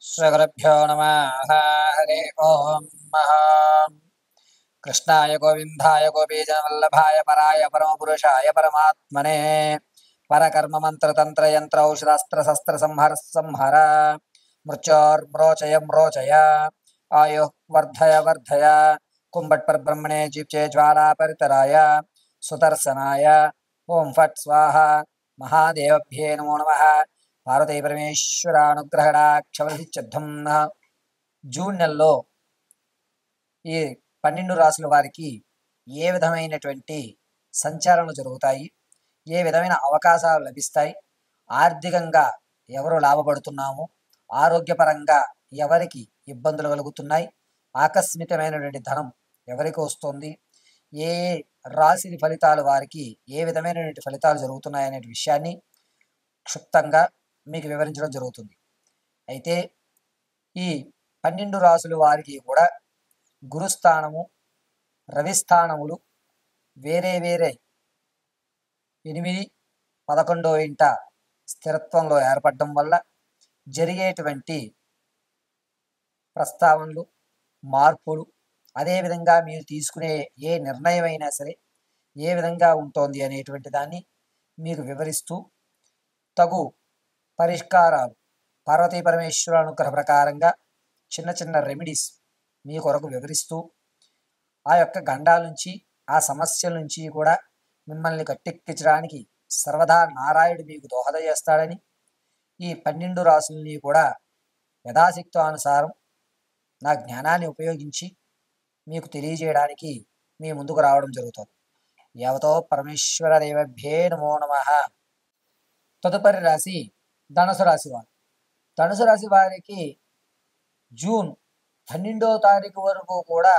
श्रीगुरुभ्यो नमः। हरे ओम महा कृष्णाय गोविंदाय गोपीजनवल्लभाय पराय परमपुरुषाय परमात्मने परकर्म मंत्र तंत्र यंत्र औषधास्त्र शस्त्र संहर संहर मृत्योर्म्रोचय म्रोचय आयुः वर्धय वर्धय कुंभट पर ब्रह्मणे जीवचे ज्वाला परितराय सुदर्शनाय ओम फट स्वाहा महादेवभ्ये नमो नमः। పార్వతీ పరమేశ్వరానుగ్రహణాక్షవసిద్ధం. జూన్ నెలలో ఈ 12 రాసుల వారికి ఏ విధమైనటువంటి సంచారణలు జరుగుతాయి, ఏ విధమైన అవకాశాలు లభిస్తాయి, ఆర్థికంగా ఎవరు లాభపడుతున్నాము, ఆరోగ్యపరంగా ఎవరికి ఇబ్బందులు కలుగుతున్నాయి, ఆకస్మికమైనటువంటి ధనం ఎవరికి వస్తుంది, ఏ రాశి ఫలితాలు వారికి ఏ విధమైనటువంటి ఫలితాలు జరుగుతున్నాయి అనే విషయాన్ని క్షుప్తంగా మీకు వివరించడం జరుగుతుంది. అయితే ఈ 12 రాసుల వారికి కూడా గురుస్థానము, రవిస్థానములు వేరే వేరే 8, 11 ఇంట స్థిరత్వంలో ఏర్పడడం వల్ల జరిగేటువంటి ప్రస్తావనలు, మార్పులు, అదేవిధంగా మీరు తీసుకునే ఏ నిర్ణయం అయినా సరే ఏ విధంగా ఉంటుంది అనేటువంటి దాన్ని మీకు వివరిస్తూ తగు పరిష్కారాలు పార్వతీ పరమేశ్వర అనుగ్రహ ప్రకారంగా చిన్న చిన్న రెమెడీస్ మీ కొరకు వివరిస్తూ ఆ యొక్క గండాల నుంచి ఆ సమస్యల నుంచి కూడా మిమ్మల్ని గట్టెక్కించడానికి సర్వదా నారాయణుడు మీకు దోహద చేస్తాడని ఈ 12 రాసులని కూడా యథాశక్తానుసారం నా జ్ఞానాన్ని ఉపయోగించి మీకు తెలియజేయడానికి మీ ముందుకు రావడం జరుగుతుంది. యావతో పరమేశ్వర దేవభ్యే నమో నమః. తదుపరి రాశి ధనుసు రాశి వారు. ధనుసు రాశి వారికి జూన్ 12వ తారీఖు వరకు కూడా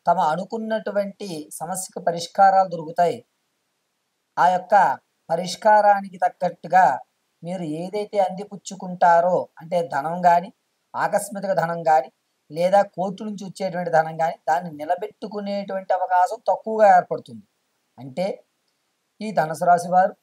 తమ అనుకున్నటువంటి సమస్యకు పరిష్కారాలు దొరుకుతాయి. ఆ యొక్క పరిష్కారానికి తగ్గట్టుగా మీరు ఏదైతే అందిపుచ్చుకుంటారో అంటే ధనం కానీ, ఆకస్మిక ధనం కానీ, లేదా కోర్టు నుంచి వచ్చేటువంటి ధనం కానీ దాన్ని నిలబెట్టుకునేటువంటి అవకాశం తక్కువగా ఏర్పడుతుంది. అంటే ఈ ధనుసు రాశి వారు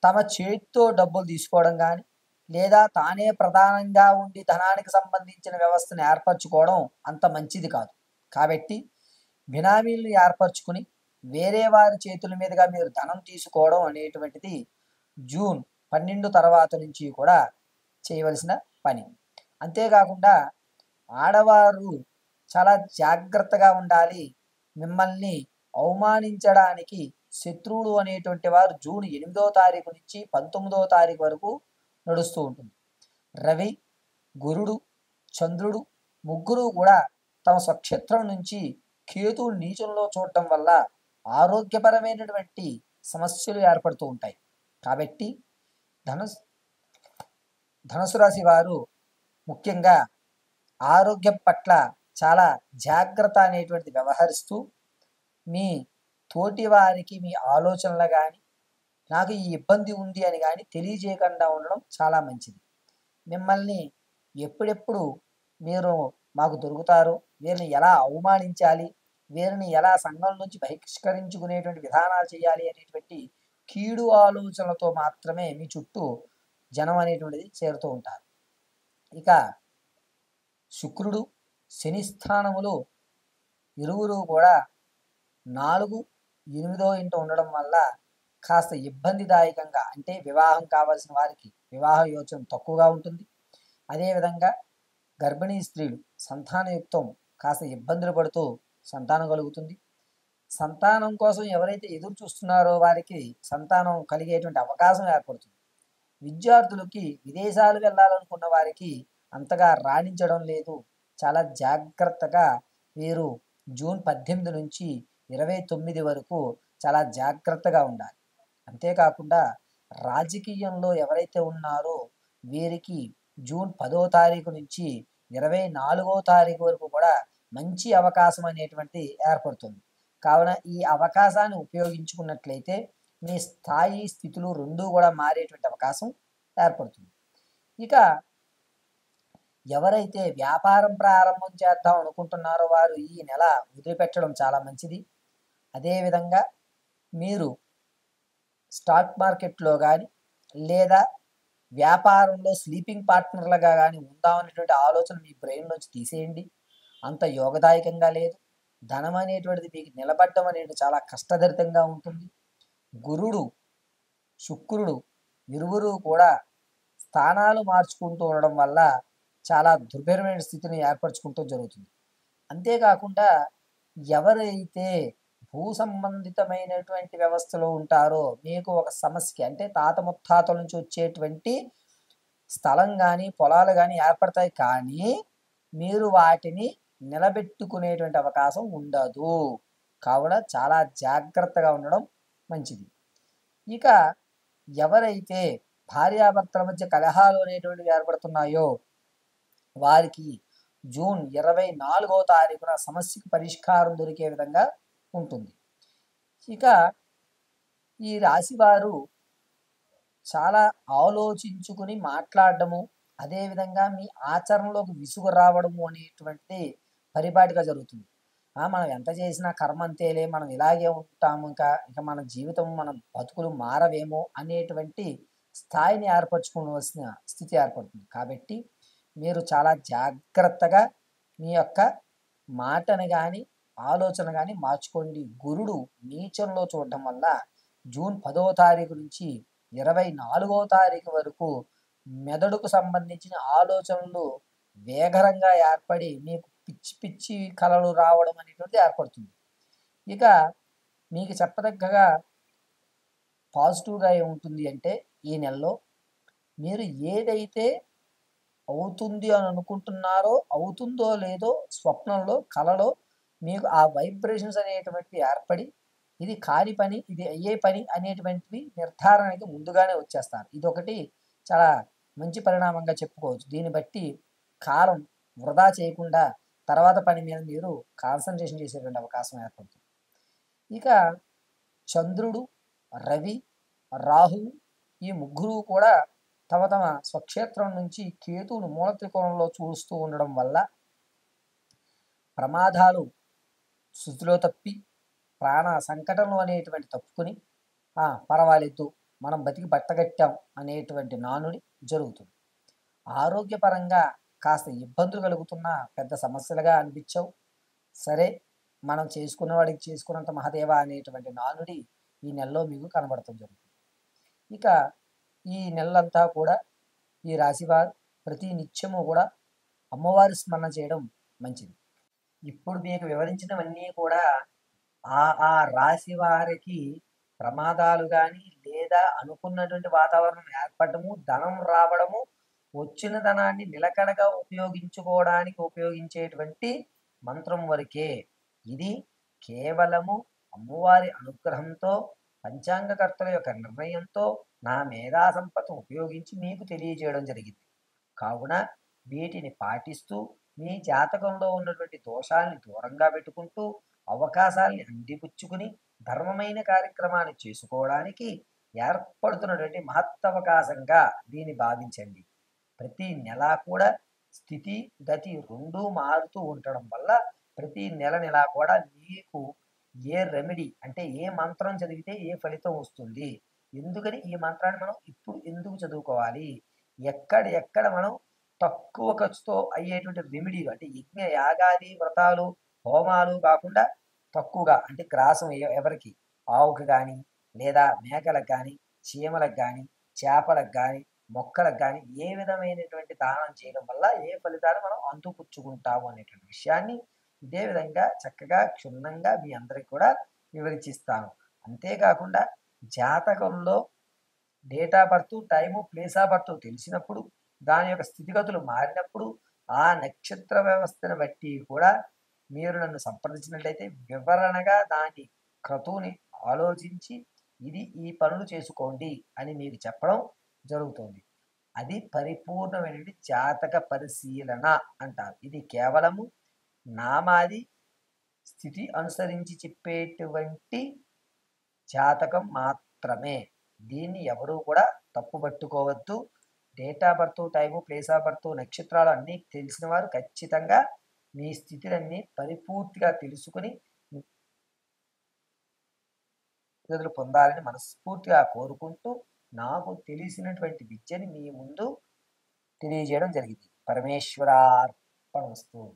తమ చేతితో డబ్బులు తీసుకోవడం కానీ, లేదా తానే ప్రధానంగా ఉండి ధనానికి సంబంధించిన వ్యవస్థను ఏర్పరచుకోవడం అంత మంచిది కాదు. కాబట్టి బినామీలను ఏర్పరచుకుని వేరే వారి చేతుల మీదుగా మీరు ధనం తీసుకోవడం అనేటువంటిది జూన్ 12 తర్వాత నుంచి కూడా చేయవలసిన పని. అంతేకాకుండా ఆడవారు చాలా జాగ్రత్తగా ఉండాలి. మిమ్మల్ని అవమానించడానికి శత్రువులు అనేటువంటి వారు జూన్ 8వ తారీఖు నుంచి 19వ తారీఖు వరకు నడుస్తూ ఉంటుంది. రవి, గురుడు, చంద్రుడు ముగ్గురు కూడా తమ స్వక్షేత్రం నుంచి కేతువు నీచంలో చూడటం వల్ల ఆరోగ్యపరమైనటువంటి సమస్యలు ఏర్పడుతూ ఉంటాయి. కాబట్టి ధనుసు రాశి వారు ముఖ్యంగా ఆరోగ్యం పట్ల చాలా జాగ్రత్త అనేటువంటిది వ్యవహరిస్తూ మీ తోటి వారికి మీ ఆలోచనలు కానీ, నాకు ఈ ఇబ్బంది ఉంది అని కానీ తెలియజేయకుండా ఉండడం చాలా మంచిది. మిమ్మల్ని ఎప్పుడెప్పుడు మీరు మాకు దొరుకుతారు, వీరిని ఎలా అవమానించాలి, వీరిని ఎలా సంఘం నుంచి బహిష్కరించుకునేటువంటి విధానాలు చేయాలి అనేటువంటి కీడు ఆలోచనలతో మాత్రమే మీ చుట్టూ జనం అనేటువంటిది చేరుతూ ఉంటారు. ఇక శుక్రుడు, శని స్థానములు ఇరువురు కూడా 4, 8వ ఇంట ఉండడం వల్ల కాస్త ఇబ్బందిదాయకంగా, అంటే వివాహం కావాల్సిన వారికి వివాహ యోచన తక్కువగా ఉంటుంది. అదేవిధంగా గర్భిణీ స్త్రీలు సంతానయుక్తం కాస్త ఇబ్బందులు పడుతూ సంతానం కలుగుతుంది. సంతానం కోసం ఎవరైతే ఎదురు చూస్తున్నారో వారికి సంతానం కలిగేటువంటి అవకాశం ఏర్పడుతుంది. విద్యార్థులకి విదేశాలు వెళ్ళాలనుకున్న వారికి అంతగా రాణించడం లేదు. చాలా జాగ్రత్తగా వీరు జూన్ 18 నుంచి 29 వరకు చాలా జాగ్రత్తగా ఉండాలి. అంతేకాకుండా రాజకీయంలో ఎవరైతే ఉన్నారో వీరికి జూన్ 10వ తారీఖు నుంచి 24వ తారీఖు వరకు కూడా మంచి అవకాశం అనేటువంటి ఏర్పడుతుంది. కావున ఈ అవకాశాన్ని ఉపయోగించుకున్నట్లయితే మీ స్థాయి, స్థితులు రెండూ కూడా మారేటువంటి అవకాశం ఏర్పడుతుంది. ఇక ఎవరైతే వ్యాపారం ప్రారంభం చేద్దాం అనుకుంటున్నారో వారు ఈ నెల వదిలిపెట్టడం చాలా మంచిది. అదేవిధంగా మీరు స్టాక్ మార్కెట్లో కానీ, లేదా వ్యాపారంలో స్లీపింగ్ పార్ట్నర్లుగా కానీ ఉందామనేటువంటి ఆలోచన మీ బ్రెయిన్లోంచి తీసేయండి. అంత యోగదాయకంగా లేదు. ధనం అనేటువంటిది మీకు నిలబడడం అనేది చాలా కష్టతరితంగా ఉంటుంది. గురుడు, శుక్రుడు ఇరువురు కూడా స్థానాలు మార్చుకుంటూ ఉండడం వల్ల చాలా దుర్భరమైన స్థితిని ఏర్పరచుకుంటూ జరుగుతుంది. అంతేకాకుండా ఎవరైతే భూ సంబంధితమైనటువంటి వ్యవస్థలో ఉంటారో మీకు ఒక సమస్య అంటే తాత ముత్తాతల నుంచి వచ్చేటువంటి స్థలం కానీ పొలాలు కానీ ఏర్పడతాయి, కానీ మీరు వాటిని నిలబెట్టుకునేటువంటి అవకాశం ఉండదు. కావున చాలా జాగ్రత్తగా ఉండడం మంచిది. ఇక ఎవరైతే భార్యాభర్తల మధ్య కలహాలు అనేటువంటివి ఏర్పడుతున్నాయో వారికి జూన్ 24వ తారీఖున సమస్యకు పరిష్కారం దొరికే విధంగా ఉంటుంది. ఇక ఈ రాశివారు చాలా ఆలోచించుకుని మాట్లాడడము, అదేవిధంగా మీ ఆచరణలోకి విసుగు రావడము అనేటువంటిది పరిపాటిగా జరుగుతుంది. మనం ఎంత చేసినా కర్మ అంతేలే, మనం ఇలాగే ఉంటాము, ఇక మన జీవితం మన బతుకులు మారవేమో అనేటువంటి స్థాయిని ఏర్పరచుకోవాల్సిన స్థితి ఏర్పడుతుంది. కాబట్టి మీరు చాలా జాగ్రత్తగా మీ యొక్క మాటను కానీ ఆలోచన కానీ మార్చుకోండి. గురుడు నీచంలో చూడడం వల్ల జూన్ 10వ తారీఖు నుంచి 24వ తారీఖు వరకు మెదడుకు సంబంధించిన ఆలోచనలు వేగరంగా ఏర్పడి మీకు పిచ్చి పిచ్చి కలలు రావడం అనేటువంటిది ఏర్పడుతుంది. ఇక మీకు చెప్పదగ్గగా పాజిటివ్గా ఏముంటుంది అంటే ఈ నెలలో మీరు ఏదైతే అవుతుంది అని అనుకుంటున్నారో అవుతుందో లేదో స్వప్నంలో కలలో మీకు ఆ వైబ్రేషన్స్ అనేటువంటివి ఏర్పడి ఇది కాని పని ఇది అయ్యే పని అనేటువంటివి నిర్ధారణకి ముందుగానే వచ్చేస్తారు. ఇదొకటి చాలా మంచి పరిణామంగా చెప్పుకోవచ్చు. దీన్ని బట్టి కాలం వృధా చేయకుండా తర్వాత పని మీద మీరు కాన్సన్ట్రేషన్ చేసేటువంటి అవకాశం ఏర్పడుతుంది. ఇక చంద్రుడు, రవి, రాహువు ఈ ముగ్గురు కూడా తమ తమ స్వక్షేత్రం నుంచి కేతువును మూల త్రికోణంలో చూస్తూ ఉండడం వల్ల ప్రమాదాలు శృతిలో తప్పి ప్రాణ సంకటంలో అనేటువంటి తప్పుకుని పర్వాలేదు మనం బతికి బట్టగట్టాం అనేటువంటి నానుడి జరుగుతుంది. ఆరోగ్యపరంగా కాస్త ఇబ్బందులు కలుగుతున్న పెద్ద సమస్యలుగా అనిపించవు. సరే మనం చేసుకున్న వాడికి చేసుకున్నంత మహదేవ అనేటువంటి నానుడి ఈ నెలలో మీకు కనబడటం జరుగుతుంది. ఇక ఈ నెలంతా కూడా ఈ రాశివారు ప్రతి నిత్యము కూడా అమ్మవారి స్మరణ చేయడం మంచిది. ఇప్పుడు మీకు వివరించినవన్నీ కూడా ఆ రాశి వారికి ప్రమాదాలు కానీ లేదా అనుకున్నటువంటి వాతావరణం ఏర్పడము, ధనం రావడము, వచ్చిన ధనాన్ని నిలకడగా ఉపయోగించుకోవడానికి ఉపయోగించేటువంటి మంత్రం వరకే. ఇది కేవలము అమ్మవారి అనుగ్రహంతో పంచాంగకర్తల యొక్క నిర్ణయంతో నా మేధా సంపత్తి ఉపయోగించి మీకు తెలియజేయడం జరిగింది. కావున వీటిని పాటిస్తూ మీ జాతకంలో ఉన్నటువంటి దోషాలను దూరంగా పెట్టుకుంటూ అవకాశాన్ని అందిపుచ్చుకుని ధర్మమైన కార్యక్రమాన్ని చేసుకోవడానికి ఏర్పడుతున్నటువంటి మహత్తవకాశంగా దీన్ని భావించండి. ప్రతి నెల కూడా స్థితి గతి రెండూ మారుతూ ఉండడం వల్ల ప్రతి నెల కూడా మీకు ఏ రెమెడీ అంటే ఏ మంత్రం చదివితే ఏ ఫలితం వస్తుంది, ఎందుకని ఈ మంత్రాన్ని మనం ఇప్పుడు ఎందుకు చదువుకోవాలి, ఎక్కడ మనం తక్కువ ఖర్చుతో అయ్యేటువంటి రెమెడీలు అంటే యజ్ఞ యాగాది వ్రతాలు హోమాలు కాకుండా తక్కువగా అంటే గ్రాసం ఎవరికి ఆవుకి కానీ లేదా మేకలకు కానీ చీమలకు కానీ చేపలకు కానీ మొక్కలకు కానీ ఏ విధమైనటువంటి దానం చేయడం వల్ల ఏ ఫలితాలు మనం అంతుపుచ్చుకుంటాము అనేటువంటి విషయాన్ని ఇదే విధంగా చక్కగా క్షుణ్ణంగా మీ అందరికి కూడా వివరించిస్తాను. అంతేకాకుండా జాతకంలో date of birth, time, place of birth తెలిసినప్పుడు దాని యొక్క స్థితిగతులు మారినప్పుడు ఆ నక్షత్ర వ్యవస్థను బట్టి కూడా మీరు నన్ను సంప్రదించినట్లయితే వివరణగా దాని క్రతువుని ఆలోచించి ఇది ఈ పనులు చేసుకోండి అని మీకు చెప్పడం జరుగుతుంది. అది పరిపూర్ణమైనటువంటి జాతక పరిశీలన అంటారు. ఇది కేవలము నామాది స్థితి అనుసరించి చెప్పేటువంటి జాతకం మాత్రమే. దీన్ని ఎవరూ కూడా తప్పు పట్టుకోవద్దు. Date of birth, time, place of birth, నక్షత్రాలు అన్నీ తెలిసిన వారు ఖచ్చితంగా మీ స్థితులన్నీ పరిపూర్తిగా తెలుసుకుని గదులు పొందాలని మనస్ఫూర్తిగా కోరుకుంటూ నాకు తెలిసినటువంటి విద్యని మీ ముందు తెలియజేయడం జరిగింది. పరమేశ్వరార్పణమస్తు.